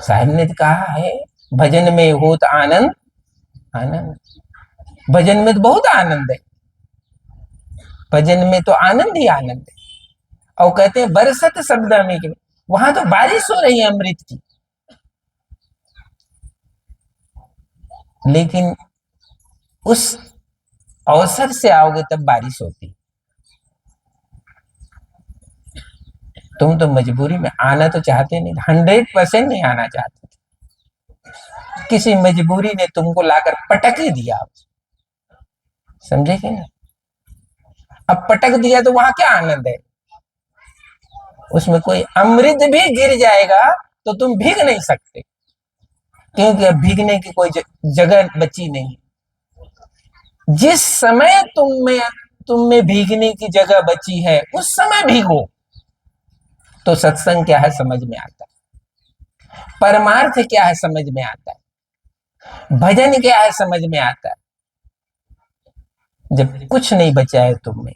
साहब ने तो कहा है भजन में होत आनंद, आनंद भजन में तो बहुत आनंद है, भजन में तो आनंद ही आनंद है। और कहते हैं बरसत शब्द में, वहां तो बारिश हो रही है अमृत की, लेकिन उस अवसर से आओगे तब बारिश होती। तुम तो मजबूरी में आना तो चाहते नहीं, 100% नहीं आना चाहते, किसी मजबूरी ने तुमको लाकर पटक ही दिया, समझे कि नहीं? अब पटक दिया तो वहां क्या आनंद है? उसमें कोई अमृत भी गिर जाएगा तो तुम भीग नहीं सकते, क्योंकि अब भीगने की कोई जगह बची नहीं। जिस समय तुम में भीगने की जगह बची है उस समय भीगो, तो सत्संग क्या है समझ में आता है, परमार्थ क्या है समझ में आता है, भजन क्या है समझ में आता है। जब कुछ नहीं बचा है तुम में,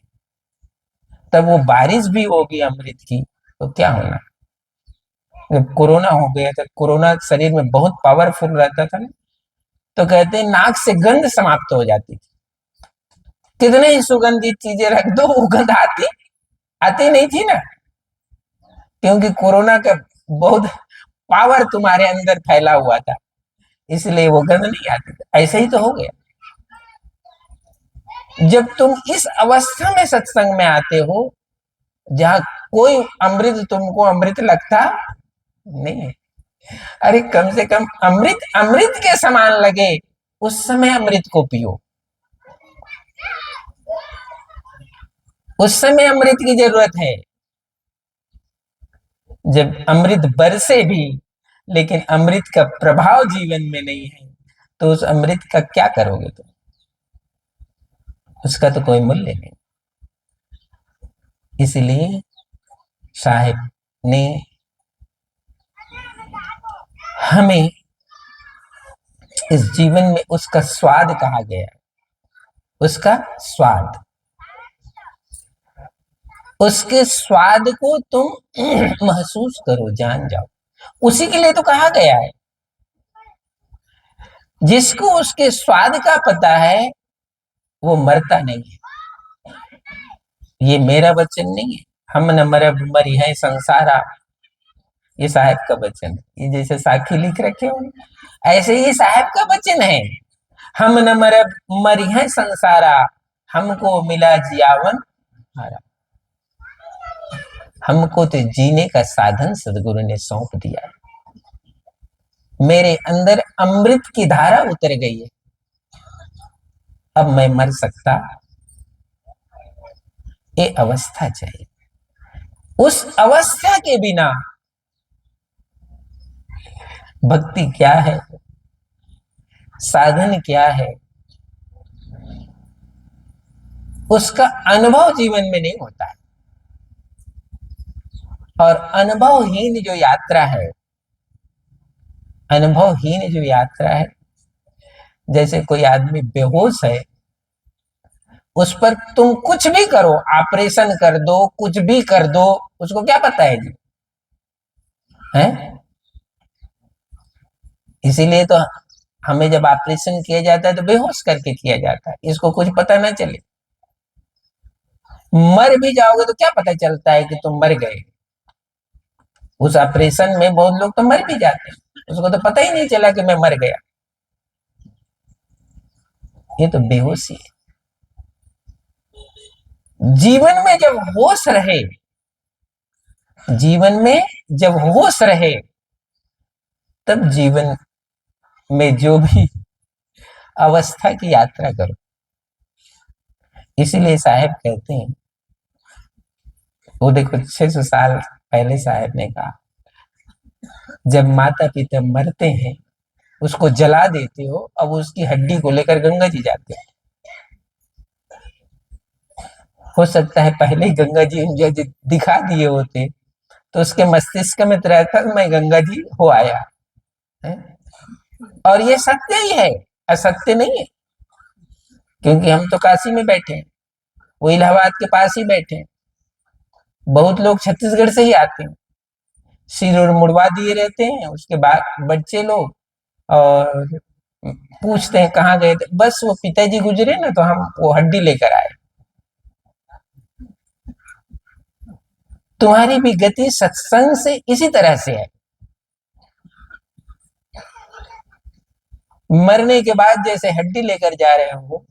तब वो बारिश भी होगी अमृत की तो क्या होना। जब कोरोना हो गया था, कोरोना शरीर में बहुत पावरफुल रहता था ना, तो कहते हैं नाक से गंध समाप्त हो जाती थी, कितने ही सुगंधित चीजें रख दो वो गंध आती आती नहीं थी ना, क्योंकि कोरोना का बहुत पावर तुम्हारे अंदर फैला हुआ था, इसलिए वो गंध नहीं आती थी। ऐसे ही तो हो गया। जब तुम इस अवस्था में सत्संग में आते हो जहां कोई अमृत तुमको अमृत लगता नहीं है, अरे कम से कम अमृत अमृत के समान लगे उस समय अमृत को पियो, उस समय अमृत की जरूरत है। जब अमृत बरसे भी लेकिन अमृत का प्रभाव जीवन में नहीं है, तो उस अमृत का क्या करोगे तुम? उसका तो कोई मूल्य नहीं। इसलिए साहिब ने हमें इस जीवन में उसका स्वाद कहा गया, उसका स्वाद, उसके स्वाद को तुम महसूस करो, जान जाओ, उसी के लिए तो कहा गया है। जिसको उसके स्वाद का पता है वो मरता नहीं है। ये मेरा वचन नहीं है, हम न मरब मरी है संसारा, ये साहब का वचन है। ये जैसे साखी लिख रखे हो ऐसे ही साहब का वचन है, हम न मरब मरी है संसारा, हमको मिला जियावन हारा। हमको तो जीने का साधन सदगुरु ने सौंप दिया है, मेरे अंदर अमृत की धारा उतर गई है, अब मैं मर सकता, ये अवस्था चाहिए। उस अवस्था के बिना भक्ति क्या है, साधन क्या है, उसका अनुभव जीवन में नहीं होता है। और अनुभवहीन जो यात्रा है, अनुभवहीन जो यात्रा है, जैसे कोई आदमी बेहोश है, उस पर तुम कुछ भी करो, ऑपरेशन कर दो, कुछ भी कर दो, उसको क्या पता है जी, है? इसीलिए तो हमें जब ऑपरेशन किया जाता है तो बेहोश करके किया जाता है, इसको कुछ पता ना चले। मर भी जाओगे तो क्या पता चलता है कि तुम मर गए। उस ऑपरेशन में बहुत लोग तो मर भी जाते हैं, उसको तो पता ही नहीं चला कि मैं मर गया। ये तो बेहोशी है। जीवन में जब होश रहे, जीवन में जब होश रहे, तब जीवन में जो भी अवस्था की यात्रा करो। इसीलिए साहब कहते हैं, वो देखो 600 साल पहले साहब ने कहा, जब माता पिता मरते हैं उसको जला देते हो, अब उसकी हड्डी को लेकर गंगा जी जाते हैं। हो सकता है पहले ही गंगा जी मुझे दिखा दिए होते तो उसके मस्तिष्क में तो रहता मैं गंगा जी हो आया है? और ये सत्य ही है, असत्य नहीं है, क्योंकि हम तो काशी में बैठे हैं, वो इलाहाबाद के पास ही बैठे हैं, बहुत लोग छत्तीसगढ़ से ही आते हैं, सिर और मुड़वा दिए रहते हैं, उसके बाद बच्चे लोग और पूछते हैं कहाँ गए थे, बस वो पिताजी गुजरे ना तो हम वो हड्डी लेकर आए। तुम्हारी भी गति सत्संग से इसी तरह से है। मरने के बाद जैसे हड्डी लेकर जा रहे हो,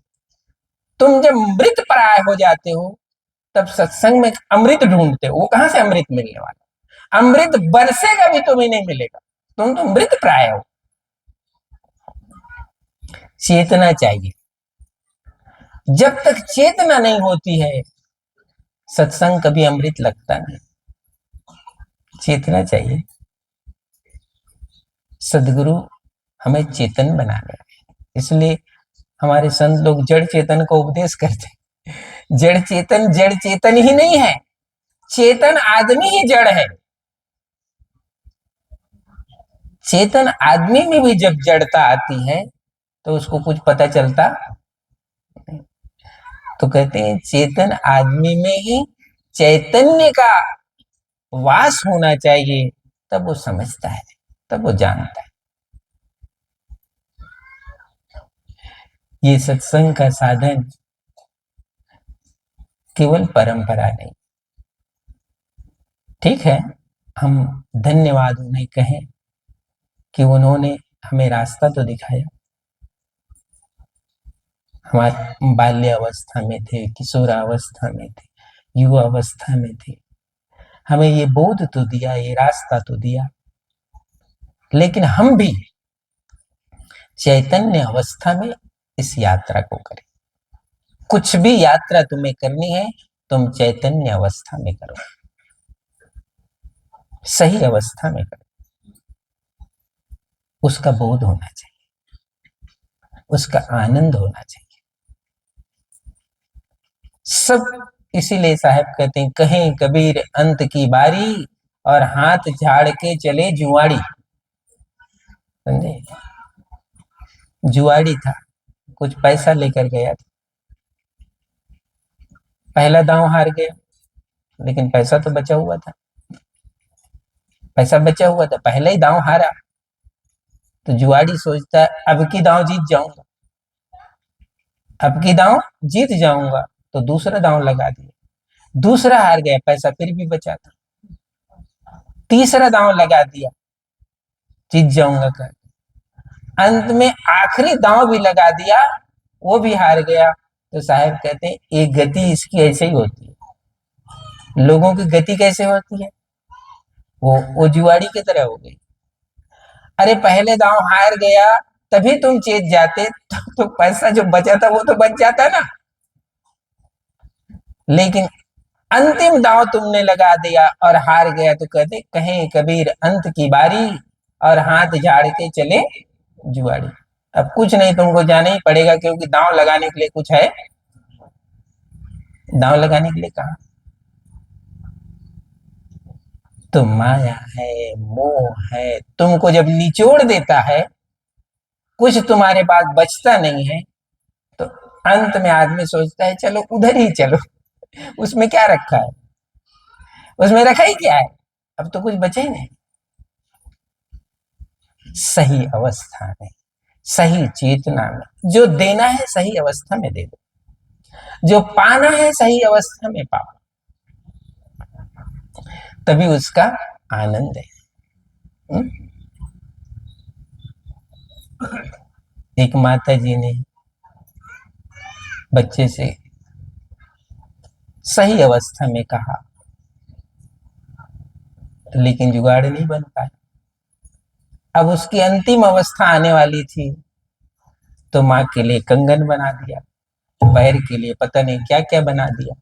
तुम जब मृत प्राय हो जाते हो तब सत्संग में अमृत ढूंढते हो। वो कहां से अमृत मिलने वाला? अमृत बरसेगा भी तुम्हें नहीं मिलेगा, तुम तो मृत प्राय हो। चेतना चाहिए। जब तक चेतना नहीं होती है सत्संग कभी अमृत लगता नहीं। चेतना चाहिए। सदगुरु हमें चेतन बना रहे हैं, इसलिए हमारे संत लोग जड़ चेतन को उपदेश करते हैं। जड़ चेतन ही नहीं है, चेतन आदमी ही जड़ है। चेतन आदमी में भी जब जड़ता आती है तो उसको कुछ पता चलता। तो कहते हैं चेतन आदमी में ही चैतन्य का वास होना चाहिए, तब वो समझता है, तब वो जानता है। ये सत्संग का साधन केवल परंपरा नहीं। ठीक है, हम धन्यवाद उन्हें कहें कि उन्होंने हमें रास्ता तो दिखाया। हमारे बाल्य अवस्था में थे, किशोरावस्था में थे, युवा अवस्था में थे, हमें ये बोध तो दिया, ये रास्ता तो दिया। लेकिन हम भी चैतन्य अवस्था में इस यात्रा को करें। कुछ भी यात्रा तुम्हें करनी है, तुम चैतन्य अवस्था में करो, सही अवस्था में करो। उसका बोध होना चाहिए, उसका आनंद होना चाहिए। सब इसीलिए साहब कहते हैं, कहें कबीर अंत की बारी और हाथ झाड़ के चले जुआड़ी। समझे? जुआड़ी था, कुछ पैसा लेकर गया था, पहला दांव हार गया, लेकिन पैसा तो बचा हुआ था। पैसा बचा हुआ था, पहले ही दांव हारा तो जुआड़ी सोचता है अब की दांव जीत जाऊंगा, अब की दांव जीत जाऊंगा, तो दूसरा दांव लगा दिया, दूसरा हार गया, पैसा फिर भी बचा था, तीसरा दांव लगा दिया, जीत जाऊंगा कर, अंत में आखिरी दांव भी लगा दिया, वो भी हार गया। तो साहब कहते हैं एक गति इसकी ऐसे ही होती है। लोगों की गति कैसे होती है? वो जुआड़ी की तरह हो गई। अरे पहले दांव हार गया तभी तुम जीत जाते, तो पैसा जो बचा था वो तो बच जाता ना। लेकिन अंतिम दांव तुमने लगा दिया और हार गया, तो कहते कहें कबीर अंत की बारी और हाथ झाड़ के चले जुआड़ी। अब कुछ नहीं, तुमको जाना ही पड़ेगा, क्योंकि दांव लगाने के लिए कुछ है, दांव लगाने के लिए कहा तो माया है, मोह है, तुमको जब निचोड़ देता है, कुछ तुम्हारे पास बचता नहीं है, तो अंत में आदमी सोचता है चलो उधर ही चलो, उसमें क्या रखा है, उसमें रखा ही क्या है, अब तो कुछ बचे ही नहीं। सही अवस्था में, सही चेतना में जो देना है सही अवस्था में दे दो, जो पाना है सही अवस्था में पाओ, तभी उसका आनंद है। हुँ? एक माता जी ने बच्चे से सही अवस्था में कहा, लेकिन जुगाड़ नहीं बन पाया। अब उसकी अंतिम अवस्था आने वाली थी, तो माँ के लिए कंगन बना दिया, पैर के लिए पता नहीं क्या क्या बना दिया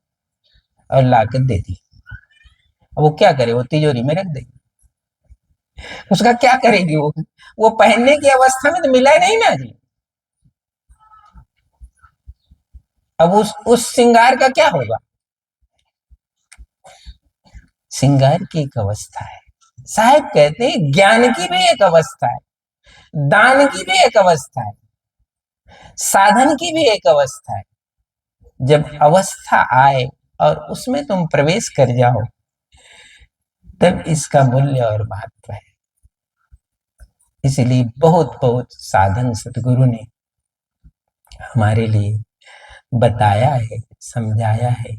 और लाकर दे दी। अब वो क्या करे, वो तिजोरी में रख देगी, उसका क्या करेगी वो पहनने की अवस्था में तो मिला नहीं ना जी। अब उस श्रृंगार का क्या होगा? श्रृंगार की एक अवस्था है। साहब कहते हैं ज्ञान की भी एक अवस्था है, दान की भी एक अवस्था है, साधन की भी एक अवस्था है। जब अवस्था आए और उसमें तुम प्रवेश कर जाओ, तब इसका मूल्य और महत्व है। इसलिए बहुत बहुत साधन सतगुरु ने हमारे लिए बताया है, समझाया है।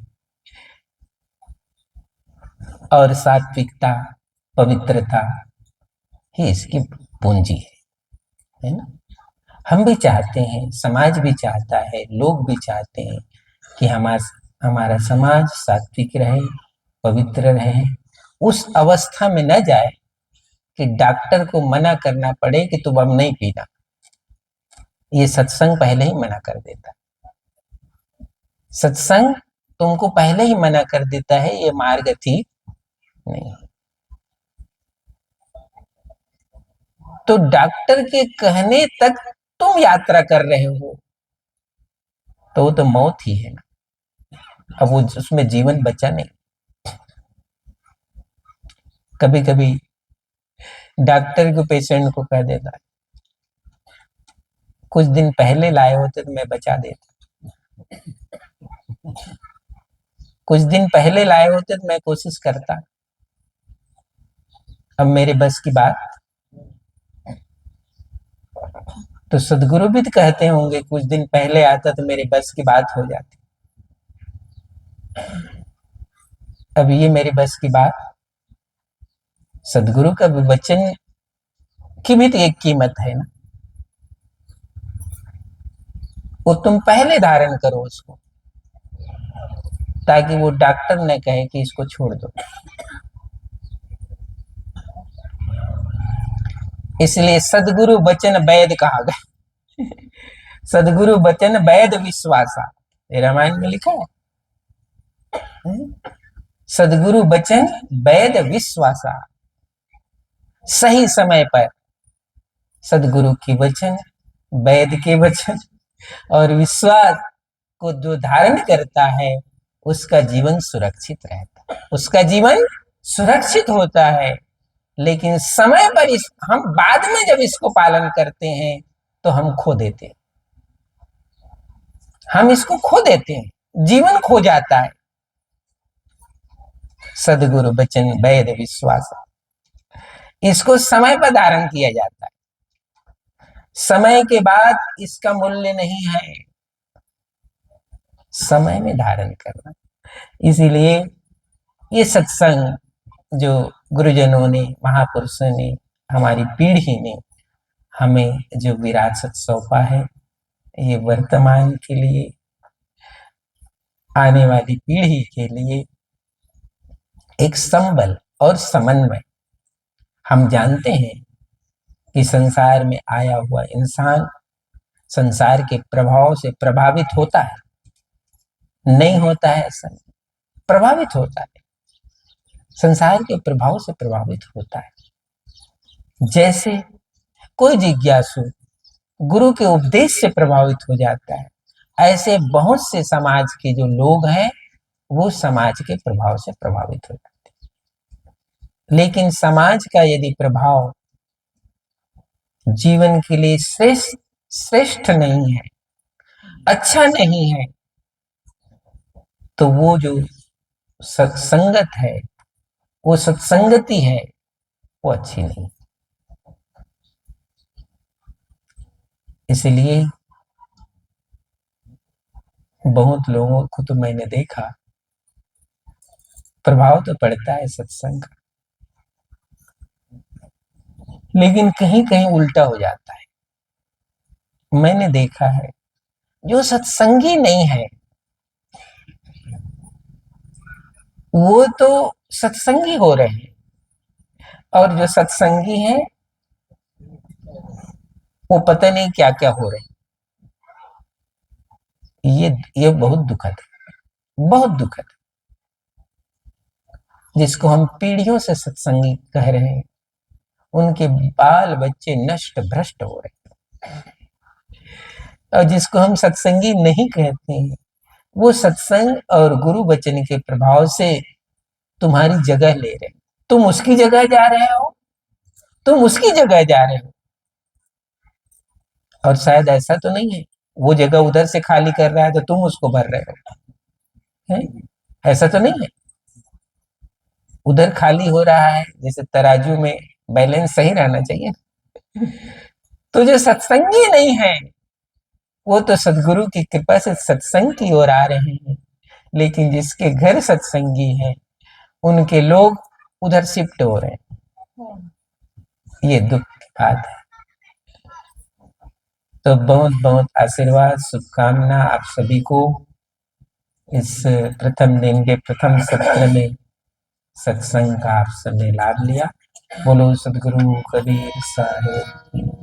और सात्विकता, पवित्रता ही इसकी पूंजी है ना। हम भी चाहते हैं, समाज भी चाहता है, लोग भी चाहते हैं कि हमारा हमारा समाज सात्विक रहे, पवित्र रहे। उस अवस्था में न जाए कि डॉक्टर को मना करना पड़े कि तुम अब नहीं पीना। ये सत्संग पहले ही मना कर देता है। सत्संग तुमको पहले ही मना कर देता है, ये मार्ग ठीक नहीं। तो डॉक्टर के कहने तक तुम यात्रा कर रहे हो तो वो तो मौत ही है ना। अब वो उसमें जीवन बचा नहीं। कभी कभी डॉक्टर को पेशेंट को कह देता है, कुछ दिन पहले लाए होते तो मैं बचा देता, कुछ दिन पहले लाए होते तो मैं कोशिश करता, अब मेरे बस की बात। तो सदगुरु भी तो कहते होंगे कुछ दिन पहले आता तो मेरे बस की बात हो जाती। अब ये मेरे बस की बात, सदगुरु का वचन की भी तो एक कीमत है ना। वो तुम पहले धारण करो उसको, ताकि वो डॉक्टर न कहे कि इसको छोड़ दो। इसलिए सदगुरु वचन वैद कहा गया। सदगुरु वचन वैद विश्वासा, ये रामायण में लिखा है। सदगुरु वचन वैद विश्वासा, सही समय पर सदगुरु की वचन, वैद के वचन और विश्वास को जो धारण करता है उसका जीवन सुरक्षित रहता है, उसका जीवन सुरक्षित होता है। लेकिन समय पर हम बाद में जब इसको पालन करते हैं तो हम खो देते हैं, हम इसको खो देते हैं, जीवन खो जाता है। सदगुरु वचन वैद विश्वास, इसको समय पर धारण किया जाता है। समय के बाद इसका मूल्य नहीं है, समय में धारण करना। इसीलिए ये सत्संग जो गुरुजनों ने, महापुरुषों ने, हमारी पीढ़ी ने हमें जो विरासत सौंपा है, ये वर्तमान के लिए, आने वाली पीढ़ी के लिए एक संबल और समन्वय। हम जानते हैं कि संसार में आया हुआ इंसान संसार के प्रभाव से प्रभावित होता है, नहीं होता है ऐसा नहीं, प्रभावित होता है, संसार के प्रभाव से प्रभावित होता है। जैसे कोई जिज्ञासु गुरु के उपदेश से प्रभावित हो जाता है, ऐसे बहुत से समाज के जो लोग हैं वो समाज के प्रभाव से प्रभावित हो जाते हैं। लेकिन समाज का यदि प्रभाव जीवन के लिए श्रेष्ठ नहीं है, अच्छा नहीं है, तो वो जो सत्संगत है, वो सत्संगति है, वो अच्छी नहीं। इसलिए बहुत लोगों को तो मैंने देखा, प्रभाव तो पड़ता है सत्संग का, लेकिन कहीं कहीं उल्टा हो जाता है। मैंने देखा है जो सत्संगी नहीं है वो तो सत्संगी हो रहे हैं, और जो सत्संगी हैं वो पता नहीं क्या क्या हो रहे हैं। ये बहुत दुखद है, बहुत दुखद है। जिसको हम पीढ़ियों से सत्संगी कह रहे हैं, उनके बाल बच्चे नष्ट भ्रष्ट हो रहे हैं। और जिसको हम सत्संगी नहीं कहते हैं, वो सत्संग और गुरु वचन के प्रभाव से तुम्हारी जगह ले रहे हैं। तुम उसकी जगह जा रहे हो, तुम उसकी जगह जा रहे हो। और शायद ऐसा तो नहीं है वो जगह उधर से खाली कर रहा है तो तुम उसको भर रहे हो, है? ऐसा तो नहीं है। उधर खाली हो रहा है, जैसे तराजू में बैलेंस सही रहना चाहिए। तो जो सत्संगी नहीं है वो तो सदगुरु की कृपा से सत्संग की ओर आ रहे हैं, लेकिन जिसके घर सत्संगी है उनके लोग उधर शिफ्ट हो रहे हैं। ये दुख की बात है। तो बहुत बहुत आशीर्वाद, शुभकामना आप सभी को इस प्रथम दिन के प्रथम सत्र में सत्संग का आप सबने लाभ लिया। बोलो सदगुरु कबीर साहेब।